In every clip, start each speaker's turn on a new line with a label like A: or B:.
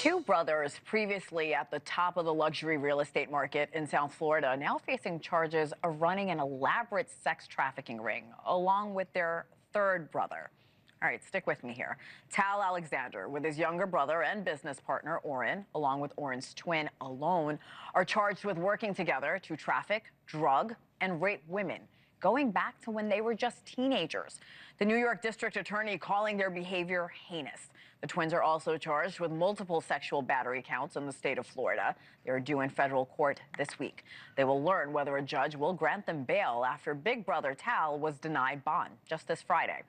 A: Two brothers previously at the top of the luxury real estate market in South Florida now facing charges of running an elaborate sex trafficking ring, along with their third brother. All right, stick with me here. Tal Alexander, with his younger brother and business partner, Oren, along with Oren's twin, Alone, are charged with working together to traffic, drug, and rape women, going back to when they were just teenagers. The New York District Attorney calling their behavior heinous. The twins are also charged with multiple sexual battery counts in the state of Florida. They are due in federal court this week. They will learn whether a judge will grant them bail after big brother Tal was denied bond just this Friday.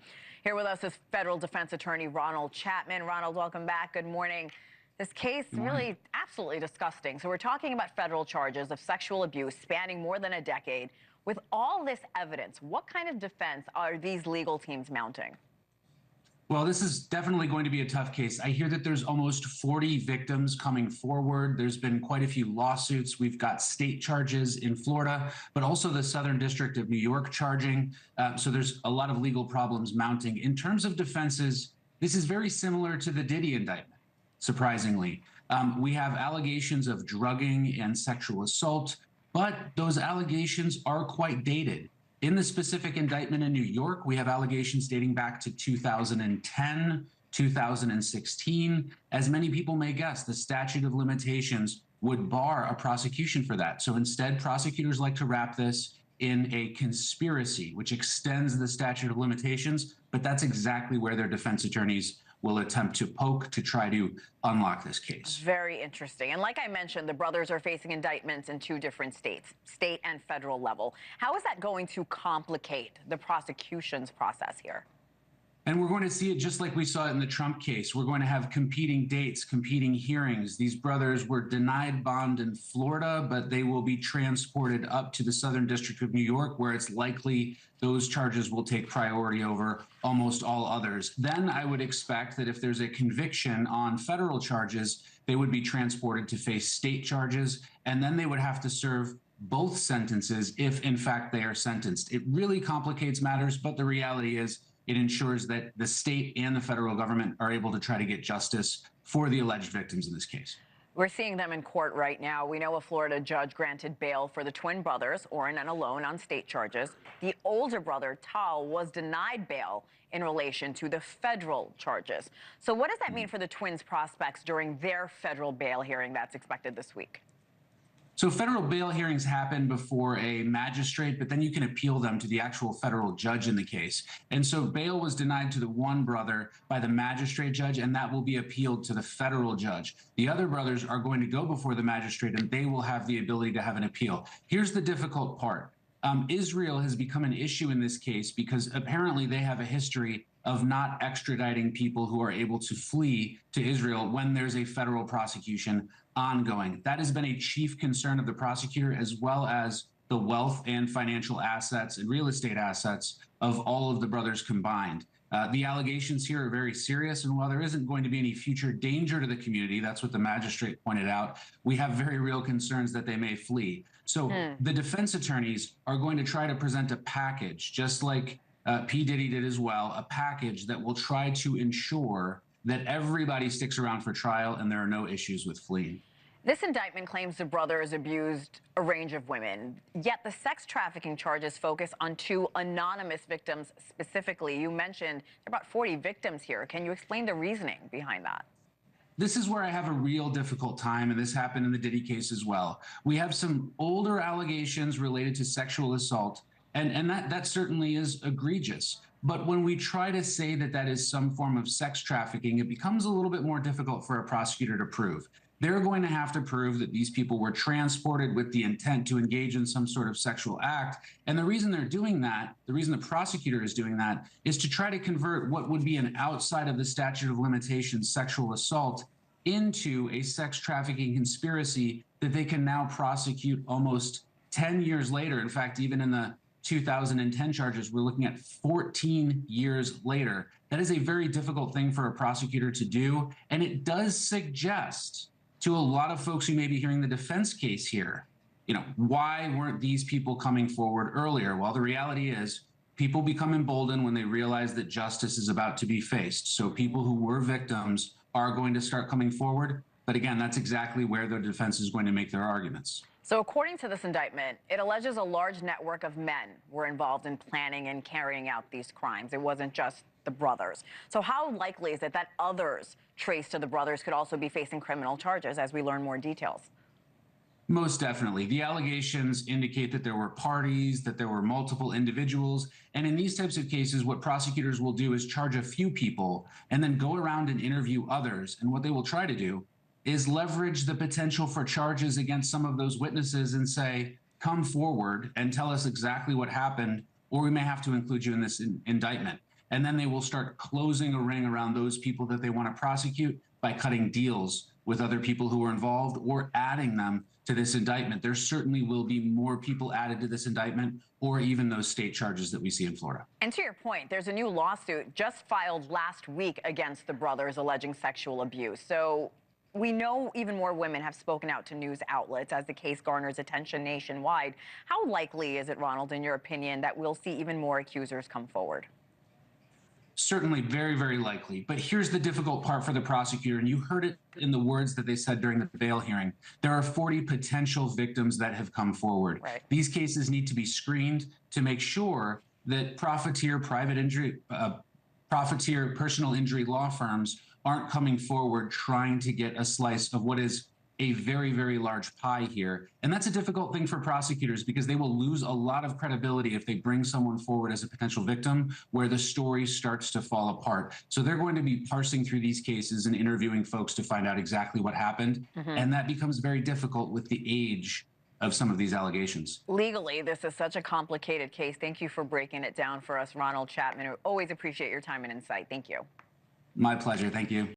A: Here with us is federal defense attorney Ronald Chapman. Ronald, welcome back. Good morning. This case really absolutely disgusting. So we're talking about federal charges of sexual abuse spanning more than a decade. With all this evidence, what kind of defense are these legal teams mounting?
B: Well, this is definitely going to be a tough case. I hear that there's almost 40 victims coming forward. There's been quite a few lawsuits. We've got state charges in Florida, but also the Southern District of New York charging. So there's a lot of legal problems mounting. In terms of defenses, this is very similar to the Diddy indictment, surprisingly. We have allegations of drugging and sexual assault, but those allegations are quite dated. In the specific indictment in New York, we have allegations dating back to 2010, 2016. As many people may guess, the statute of limitations would bar a prosecution for that. So instead, prosecutors like to wrap this in a conspiracy, which extends the statute of limitations, but that's exactly where their defense attorneys will attempt to poke to try to unlock this case.
A: Very interesting. And like I mentioned, the brothers are facing indictments in two different states, state and federal level. How is that going to complicate the prosecution's process here?
B: And we're going to see it just like we saw it in the Trump case. We're going to have competing dates, competing hearings. These brothers were denied bond in Florida, but they will be transported up to the Southern District of New York, where it's likely those charges will take priority over almost all others. Then I would expect that if there's a conviction on federal charges, they would be transported to face state charges, and then they would have to serve both sentences if, in fact, they are sentenced. It really complicates matters, but the reality is it ensures that the state and the federal government are able to try to get justice for the alleged victims in this case.
A: We're seeing them in court right now. We know a Florida judge granted bail for the twin brothers, Oren and Alone, on state charges. The older brother, Tal, was denied bail in relation to the federal charges. So what does that mean for the twins' prospects during their federal bail hearing that's expected this week?
B: So federal bail hearings happen before a magistrate, but then you can appeal them to the actual federal judge in the case. And so bail was denied to the one brother by the magistrate judge, and that will be appealed to the federal judge. The other brothers are going to go before the magistrate, and they will have the ability to have an appeal. Here's the difficult part. Israel has become an issue in this case because apparently they have a history of not extraditing people who are able to flee to Israel when there's a federal prosecution ongoing. That has been a chief concern of the prosecutor, as well as the wealth and financial assets and real estate assets of all of the brothers combined. The allegations here are very serious, and while there isn't going to be any future danger to the community, that's what the magistrate pointed out, we have very real concerns that they may flee. So the defense attorneys are going to try to present a package, just like P. Diddy did as well, a package that will try to ensure that everybody sticks around for trial and there are no issues with fleeing.
A: This indictment claims the brothers abused a range of women, yet the sex trafficking charges focus on two anonymous victims specifically. You mentioned about 40 victims here. Can you explain the reasoning behind that?
B: This is where I have a real difficult time, and this happened in the Diddy case as well. We have some older allegations related to sexual assault, and that certainly is egregious. But when we try to say that that is some form of sex trafficking, it becomes a little bit more difficult for a prosecutor to prove. They're going to have to prove that these people were transported with the intent to engage in some sort of sexual act. And the reason they're doing that, the reason the prosecutor is doing that, is to try to convert what would be an outside of the statute of limitations sexual assault into a sex trafficking conspiracy that they can now prosecute almost 10 years later. In fact, even in the 2010 charges, we're looking at 14 years later. That is a very difficult thing for a prosecutor to do. And it does suggest to a lot of folks who may be hearing the defense case here, why weren't these people coming forward earlier? Well, the reality is people become emboldened when they realize that justice is about to be faced. So people who were victims are going to start coming forward. But again, that's exactly where the defense is going to make their arguments.
A: So according to this indictment, it alleges a large network of men were involved in planning and carrying out these crimes. It wasn't just the brothers. So how likely is it that others traced to the brothers could also be facing criminal charges as we learn more details?
B: Most definitely. The allegations indicate that there were parties, that there were multiple individuals. And in these types of cases, what prosecutors will do is charge a few people and then go around and interview others. And what they will try to do is leverage the potential for charges against some of those witnesses and say, come forward and tell us exactly what happened, or we may have to include you in this indictment. And then they will start closing a ring around those people that they want to prosecute by cutting deals with other people who are involved or adding them to this indictment. There certainly will be more people added to this indictment, or even those state charges that we see in Florida.
A: And to your point, there's a new lawsuit just filed last week against the brothers alleging sexual abuse. So we know even more women have spoken out to news outlets as the case garners attention nationwide. How likely is it, Ronald, in your opinion, that we'll see even more accusers come forward?
B: Certainly very, very likely. But here's the difficult part for the prosecutor, and you heard it in the words that they said during the bail hearing. There are 40 potential victims that have come forward.
A: Right.
B: These cases need to be screened to make sure that profiteer personal injury law firms aren't coming forward trying to get a slice of what is a very, very large pie here. And that's a difficult thing for prosecutors because they will lose a lot of credibility if they bring someone forward as a potential victim where the story starts to fall apart. So they're going to be parsing through these cases and interviewing folks to find out exactly what happened. And that becomes very difficult with the age of some of these allegations.
A: Legally, this is such a complicated case. Thank you for breaking it down for us, Ronald Chapman. I always appreciate your time and insight. Thank you.
B: My pleasure. Thank you.